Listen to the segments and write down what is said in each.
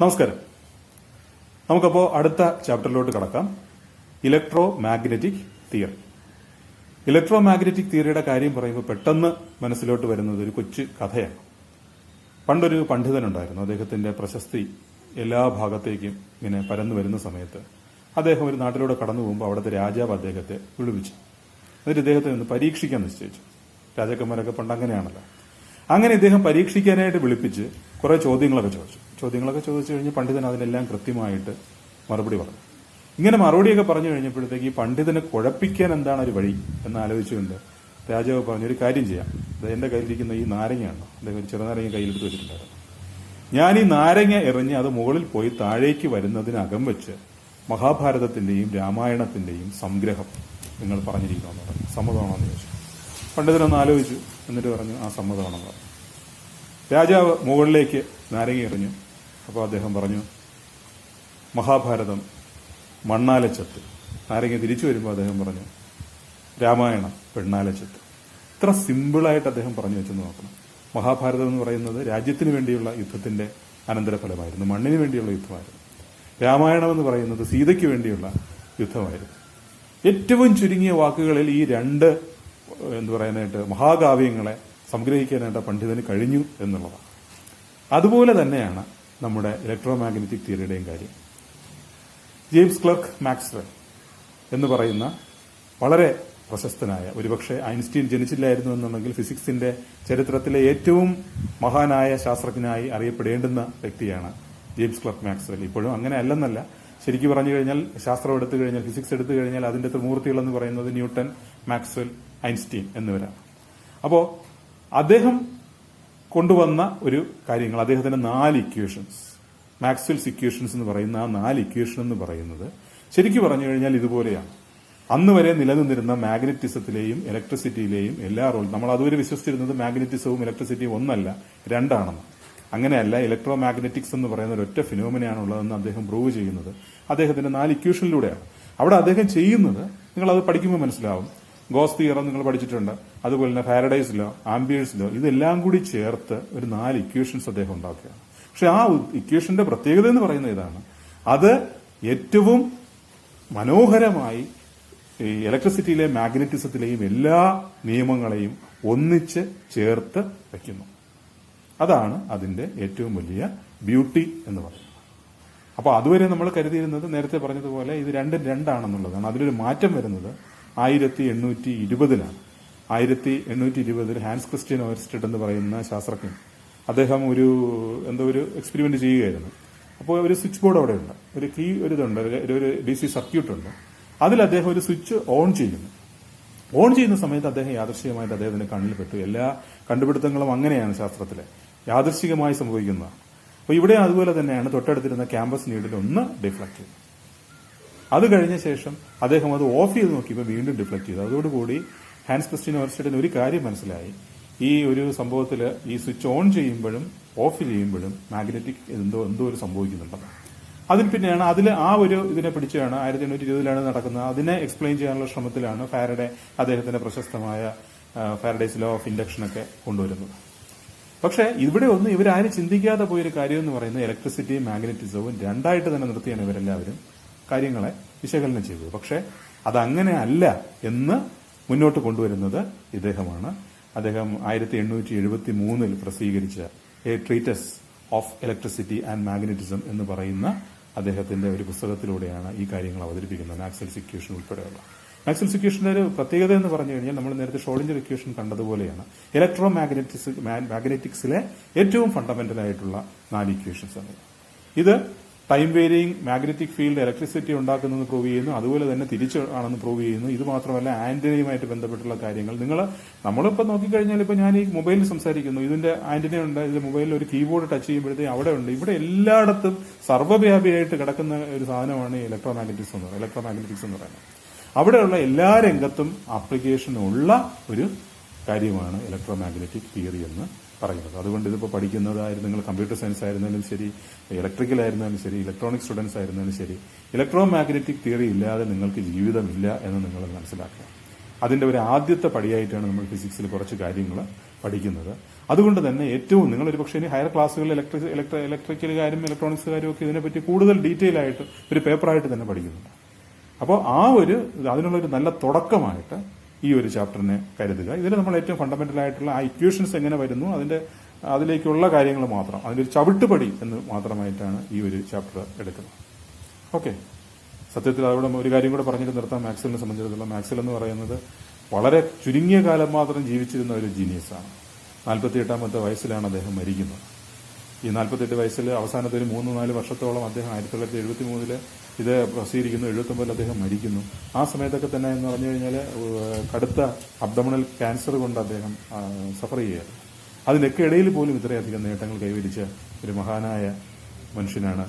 നമസ്കാരം. നമുക്കപ്പോൾ അടുത്ത ചാപ്റ്ററിലോട്ട് കടക്കാം. Electromagnetic theory. Electromagnetic തിയറിയുടെ കാര്യം പറയുമ്പോൾ പെട്ടെന്ന് മനസ്സിലോട്ട് വരുന്നത് ഒരു കൊച്ചു കഥയാണ്. പണ്ടൊരു പണ്ഡിതനുണ്ടായിരുന്നു. അദ്ദേഹത്തിന്റെ പ്രശസ്തി എല്ലാ ഭാഗത്തേക്കും ഇങ്ങനെ പരന്നു വരുന്ന സമയത്ത് അദ്ദേഹം ഒരു നാട്ടിലൂടെ കടന്നു പോകുമ്പോൾ അവിടുത്തെ രാജാവ് അദ്ദേഹത്തെ വിളിപ്പിച്ചു. എന്നിട്ട് ഇദ്ദേഹത്തെ ഒന്ന് പരീക്ഷിക്കാൻ നിശ്ചയിച്ചു. രാജാക്കന്മാരൊക്കെ പണ്ട് അങ്ങനെയാണല്ലോ. അങ്ങനെ ഇദ്ദേഹം പരീക്ഷിക്കാനായിട്ട് വിളിപ്പിച്ച് കുറെ ചോദ്യങ്ങളൊക്കെ ചോദിച്ചു കഴിഞ്ഞ് പണ്ഡിതൻ അതിനെല്ലാം കൃത്യമായിട്ട് മറുപടി പറഞ്ഞു. ഇങ്ങനെ മറുപടിയൊക്കെ പറഞ്ഞു കഴിഞ്ഞപ്പോഴത്തേക്ക് ഈ പണ്ഡിതനെ കുഴപ്പിക്കാൻ എന്താണ് ഒരു വഴി എന്ന് ആലോചിച്ചുകൊണ്ട് രാജാവ് പറഞ്ഞൊരു കാര്യം ചെയ്യാം. അത് എന്റെ കയ്യിലിരിക്കുന്ന ഈ നാരങ്ങയാണ്. അദ്ദേഹം ഒരു ചെറുനാരങ്ങ കയ്യിലെടുത്ത് വെച്ചിട്ടുണ്ടായിരുന്നു. ഞാൻ ഈ നാരങ്ങ എറിഞ്ഞ് അത് മുകളിൽ പോയി താഴേക്ക് വരുന്നതിനകം വെച്ച് മഹാഭാരതത്തിന്റെയും രാമായണത്തിന്റെയും സംഗ്രഹം നിങ്ങൾ പറഞ്ഞിരിക്കണമെന്ന് പറഞ്ഞു. സമ്മതമാണെന്ന് ചോദിച്ചു. പണ്ഡിതനൊന്ന് ആലോചിച്ചു. എന്നിട്ട് പറഞ്ഞു ആ സമ്മതമാണെന്ന് പറഞ്ഞു. രാജാവ് മുകളിലേക്ക് നാരങ്ങ എറിഞ്ഞു. അപ്പോൾ അദ്ദേഹം പറഞ്ഞു മഹാഭാരതം മണ്ണാലച്ചത്ത്. നാരങ്ങ തിരിച്ചു വരുമ്പോൾ അദ്ദേഹം പറഞ്ഞു രാമായണം പെണ്ണാലച്ചത്ത്. ഇത്ര സിമ്പിളായിട്ട് അദ്ദേഹം പറഞ്ഞു വെച്ചെന്ന് നോക്കണം. മഹാഭാരതം എന്ന് പറയുന്നത് രാജ്യത്തിന് വേണ്ടിയുള്ള യുദ്ധത്തിന്റെ അനന്തരഫലമായിരുന്നു, മണ്ണിന് വേണ്ടിയുള്ള യുദ്ധമായിരുന്നു. രാമായണം എന്ന് പറയുന്നത് സീതയ്ക്ക് വേണ്ടിയുള്ള യുദ്ധമായിരുന്നു. ഏറ്റവും ചുരുങ്ങിയ വാക്കുകളിൽ ഈ രണ്ട് മഹാകാവ്യങ്ങളെ സംഗ്രഹിക്കാനായിട്ട് പണ്ഡിതന് കഴിഞ്ഞു എന്നുള്ളതാണ്. അതുപോലെ തന്നെയാണ് നമ്മുടെ ഇലക്ട്രോമാഗ്നറ്റിക് തിയറിയുടെയും കാര്യം. ജെയിംസ് ക്ലർക്ക് മാക്സ്വെൽ എന്ന് പറയുന്ന വളരെ പ്രശസ്തനായ, ഒരുപക്ഷെ ഐൻസ്റ്റീൻ ജനിച്ചില്ലായിരുന്നു എന്നുണ്ടെങ്കിൽ ഫിസിക്സിന്റെ ചരിത്രത്തിലെ ഏറ്റവും മഹാനായ ശാസ്ത്രജ്ഞനായി അറിയപ്പെടേണ്ടുന്ന വ്യക്തിയാണ് ജെയിംസ് ക്ലർക്ക് മാക്സ്വെൽ. ഇപ്പോഴും അങ്ങനെ അല്ലെന്നല്ല, ശരിക്കും പറഞ്ഞു കഴിഞ്ഞാൽ ശാസ്ത്രം എടുത്തു കഴിഞ്ഞാൽ, ഫിസിക്സ് എടുത്തു കഴിഞ്ഞാൽ അതിന്റെ ത്രിമൂർത്തികളെന്ന് പറയുന്നത് ന്യൂട്ടൺ, മാക്സ്വെൽ, ഐൻസ്റ്റീൻ എന്നിവരാണ്. അപ്പോൾ അദ്ദേഹം കൊണ്ടുവന്ന ഒരു കാര്യങ്ങൾ, അദ്ദേഹത്തിന്റെ 4 ഇക്വേഷൻസ്, മാക്സ്വെൽസ് ഇക്വേഷൻസ് എന്ന് പറയുന്ന ആ 4 ഇക്വേഷൻ എന്ന് പറയുന്നത് ശരിക്കും പറഞ്ഞു കഴിഞ്ഞാൽ ഇതുപോലെയാണ്. അന്ന് വരെ നിലനിന്നിരുന്ന മാഗ്നറ്റിസത്തിലെയും ഇലക്ട്രിസിറ്റിയിലെയും എല്ലാ റോളും, നമ്മൾ അതുവരെ വിശ്വസിച്ചിരുന്നത് മാഗ്നറ്റിസവും ഇലക്ട്രിസിറ്റിയും ഒന്നല്ല രണ്ടാണെന്ന്. അങ്ങനെയല്ല, ഇലക്ട്രോ മാഗ്നറ്റിക്സ് എന്ന് പറയുന്ന ഒരൊറ്റ ഫിനോമിനയാണുള്ളതെന്ന് അദ്ദേഹം പ്രൂവ് ചെയ്യുന്നത് അദ്ദേഹത്തിന്റെ 4 ഇക്വേഷനിലൂടെയാണ്. അവിടെ അദ്ദേഹം ചെയ്യുന്നത് നിങ്ങൾ അത് പഠിക്കുമ്പോൾ മനസ്സിലാവും. ഗോസ് തിയറം നിങ്ങൾ പഠിച്ചിട്ടുണ്ട്. അതുപോലെ തന്നെ ഫാരഡേസ് ലോ, ആംബിയേഴ്സ് ലോ, ഇതെല്ലാം കൂടി ചേർത്ത് ഒരു 4 ഇക്വേഷൻസ് അദ്ദേഹം ഉണ്ടാക്കുകയാണ്. പക്ഷെ ആ ഇക്വേഷന്റെ പ്രത്യേകത എന്ന് പറയുന്നത് ഇതാണ്, അത് ഏറ്റവും മനോഹരമായി ഈ ഇലക്ട്രിസിറ്റിയിലെ മാഗ്നറ്റിസത്തിലെയും എല്ലാ നിയമങ്ങളെയും ഒന്നിച്ച് ചേർത്ത് വയ്ക്കുന്നു. അതാണ് അതിന്റെ ഏറ്റവും വലിയ ബ്യൂട്ടി എന്ന് പറയുന്നത്. അപ്പോൾ അതുവരെ നമ്മൾ കരുതിയിരുന്നത്, നേരത്തെ പറഞ്ഞതുപോലെ ഇത് രണ്ടും രണ്ടാണെന്നുള്ളതാണ്. അതിലൊരു മാറ്റം വരുന്നത് 1820 1820 ഹാൻസ് ക്രിസ്റ്റ്യൻ ഓയർസ്റ്റഡ് എന്ന് പറയുന്ന ശാസ്ത്രജ്ഞൻ, അദ്ദേഹം ഒരു എക്സ്പെരിമെന്റ് ചെയ്യുകയായിരുന്നു. അപ്പോൾ ഒരു സ്വിച്ച് ബോർഡ് അവിടെ ഉണ്ട്, ഒരു കീ ഇതുണ്ട്, ഒരു DC സർക്യൂട്ട് ഉണ്ട്. അതിൽ അദ്ദേഹം ഒരു സ്വിച്ച് ഓൺ ചെയ്യുന്ന സമയത്ത് അദ്ദേഹം യാദൃശ്ചികമായിട്ട് അദ്ദേഹത്തിന്റെ കണ്ണിൽ പെട്ടു. എല്ലാ കണ്ടുപിടുത്തങ്ങളും അങ്ങനെയാണ് ശാസ്ത്രത്തിലെ, യാദൃശ്ചികമായി സംഭവിക്കുന്നതാണ്. അപ്പോൾ ഇവിടെ അതുപോലെ തന്നെയാണ്. തൊട്ടടുത്തിരുന്ന ക്യാമ്പസ് നീഡിൽ ഒന്ന് ഡിഫ്ലക്ട് ചെയ്തു. അത് കഴിഞ്ഞ ശേഷം അദ്ദേഹം അത് ഓഫ് ചെയ്ത് നോക്കിയപ്പോൾ വീണ്ടും ഡിഫ്ലക്ട് ചെയ്തു. അതോടുകൂടി ഹാൻസ് ക്രിസ്റ്റ്യൻ ഓയർസ്റ്റഡിന് ഒരു കാര്യം മനസ്സിലായി, ഈ ഒരു സംഭവത്തിൽ ഈ സ്വിച്ച് ഓൺ ചെയ്യുമ്പോഴും ഓഫ് ചെയ്യുമ്പോഴും മാഗ്നറ്റിക് എന്തോ ഒരു സംഭവിക്കുന്നുണ്ടെന്ന്. അതിൽ പിന്നെയാണ് ആ ഒരു ഇതിനെ പിടിച്ചാണ് 1820 നടക്കുന്നത്. അതിനെ എക്സ്പ്ലെയിൻ ചെയ്യാനുള്ള ശ്രമത്തിലാണ് ഫാരഡെ അദ്ദേഹത്തിന്റെ പ്രശസ്തമായ ഫാരഡേസ് ലോ ഓഫ് ഇൻഡക്ഷനൊക്കെ കൊണ്ടുവരുന്നത്. പക്ഷെ ഇവിടെ ഇവരാരും ചിന്തിക്കാതെ പോയൊരു കാര്യം എന്ന് പറയുന്നത് ഇലക്ട്രിസിറ്റിയും മാഗ്നറ്റിസവും രണ്ടായിട്ട് തന്നെ നിർത്തിയാണ് ഇവരെല്ലാവരും കാര്യങ്ങളെ വിശകലനം ചെയ്തത്. പക്ഷെ അതങ്ങനെ അല്ല എന്ന് മുന്നോട്ട് കൊണ്ടുവരുന്നത് ഇദ്ദേഹമാണ്. അദ്ദേഹം 1873 പ്രസിദ്ധീകരിച്ച a treatise of electricity and magnetism എന്ന് പറയുന്ന അദ്ദേഹത്തിന്റെ ഒരു പുസ്തകത്തിലൂടെയാണ് ഈ കാര്യങ്ങൾ അവതരിപ്പിക്കുന്നത്. മാക്സ്വെൽസ് ഇക്വേഷൻ ഉൾപ്പെടെയുള്ള. മാക്സ്വെൽസ് ഇക്വേഷന്റെ ഒരു പ്രത്യേകത എന്ന് പറഞ്ഞു കഴിഞ്ഞാൽ നമ്മൾ നേരത്തെ ഷ്രോഡിഞ്ചർ ഇക്വേഷൻ കണ്ടതുപോലെയാണ് ഇലക്ട്രോ മാഗ്നറ്റിക്സിലെ ഏറ്റവും ഫണ്ടമെന്റൽ ആയിട്ടുള്ള 4 ഇക്വേഷൻസ് ആണ്. ഇത് time varying magnetic field electricity ഉണ്ടാക്കുന്നതെന്ന് പ്രൂവ് ചെയ്യുന്നു. അതുപോലെ തന്നെ തിരിച്ച് ആണെന്ന് പ്രൂവ് ചെയ്യുന്നു. ഇത് മാത്രമല്ല ആന്റിനയുമായിട്ട് ബന്ധപ്പെട്ടുള്ള കാര്യങ്ങൾ നമ്മളിപ്പോൾ നോക്കിക്കഴിഞ്ഞാൽ, ഇപ്പോൾ ഞാൻ ഈ മൊബൈലിൽ സംസാരിക്കുന്നു, ഇതിന്റെ ആന്റിന ഉണ്ട്, ഇതിന്റെ മൊബൈലിൽ ഒരു കീബോർഡ് ടച്ച് ചെയ്യുമ്പോഴത്തേക്ക് അവിടെ ഉണ്ട്. ഇവിടെ എല്ലായിടത്തും സർവ്വവ്യാപിയായിട്ട് കിടക്കുന്ന ഒരു സാധനമാണ് ഇലക്ട്രോമാഗ്നറ്റിക്സ് എന്ന് പറയുന്നത്. അവിടെയുള്ള എല്ലാ രംഗത്തും ആപ്ലിക്കേഷൻ ഉള്ള ഒരു കാര്യമാണ് ഇലക്ട്രോമാഗ്നറ്റിക് തിയറി എന്ന് പറയുന്നത്. അതുകൊണ്ട് ഇതിപ്പോൾ പഠിക്കുന്നതായിരുന്നു നിങ്ങൾ കമ്പ്യൂട്ടർ സയൻസ് ആയിരുന്നാലും ശരി, ഇലക്ട്രിക്കൽ ആയിരുന്നാലും ശരി, ഇലക്ട്രോണിക് സ്റ്റുഡൻസ് ആയിരുന്നാലും ശരി, ഇലക്ട്രോമാഗ്നറ്റിക് തിയറി ഇല്ലാതെ നിങ്ങൾക്ക് ജീവിതമില്ല എന്ന് നിങ്ങൾ മനസ്സിലാക്കുക. അതിന്റെ ഒരു ആദ്യത്തെ പടിയായിട്ടാണ് നമ്മൾ ഫിസിക്സിൽ കുറച്ച് കാര്യങ്ങൾ പഠിക്കുന്നത്. അതുകൊണ്ട് തന്നെ ഏറ്റവും നിങ്ങളൊരു പക്ഷേ ഇനി ഹയർ ക്ലാസ്സുകളിൽ ഇലക്ട്രിക്കൽ കാര്യം ഇലക്ട്രോണിക്സ് കാര്യം ഒക്കെ ഇതിനെപ്പറ്റി കൂടുതൽ ഡീറ്റെയിൽ ആയിട്ട് ഒരു പേപ്പറായിട്ട് തന്നെ പഠിക്കുന്നുണ്ട്. അപ്പോൾ അതിനുള്ളൊരു നല്ല തുടക്കമായിട്ട് ഈ ഒരു ചാപ്റ്ററിനെ കരുതുക. ഇതിൽ നമ്മൾ ഏറ്റവും ഫണ്ടമെന്റൽ ആയിട്ടുള്ള ആ ഇക്വേഷൻസ് എങ്ങനെ വരുന്നു അതിലേക്കുള്ള കാര്യങ്ങൾ മാത്രം, അതിന്റെ ഒരു ചവിട്ടുപടി എന്ന് മാത്രമായിട്ടാണ് ഈ ഒരു ചാപ്റ്റർ എടുക്കുന്നത്. ഓക്കെ, സത്യത്തിൽ അവിടെ ഒരു കാര്യം കൂടെ പറഞ്ഞിട്ട് നിർത്താം. മാക്സ്വെല്ലിനെ സംബന്ധിച്ചിടത്തോളം മാക്സ്വെൽ എന്ന് പറയുന്നത് വളരെ ചുരുങ്ങിയ കാലം മാത്രം ജീവിച്ചിരുന്ന ഒരു ജീനിയസാണ്. 48-ാമത്തെ വയസ്സിലാണ് അദ്ദേഹം മരിക്കുന്നത്. ഈ 48 വയസ്സിൽ അവസാനത്തെ ഒരു 3-4 വർഷത്തോളം അദ്ദേഹം 1973 ഇത് പ്രസിദ്ധീകരിക്കുന്നു. 79 അദ്ദേഹം മരിക്കുന്നു. ആ സമയത്തൊക്കെ തന്നെ എന്ന് പറഞ്ഞു കഴിഞ്ഞാൽ കടുത്ത അബ്ഡോമിനൽ ക്യാൻസർ കൊണ്ട് അദ്ദേഹം സഫർ ചെയ്യുകയാണ്. അതിനൊക്കെ ഇടയിൽ പോലും ഇത്രയധികം നേട്ടങ്ങൾ കൈവരിച്ച ഒരു മഹാനായ മനുഷ്യനാണ്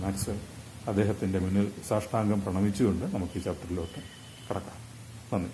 മാക്സ്വെൽ. അദ്ദേഹത്തിന്റെ മുന്നിൽ സാഷ്ടാംഗം പ്രണമിച്ചുകൊണ്ട് നമുക്ക് ഈ ചാപ്റ്ററിലോട്ട് കടക്കാം. നന്ദി.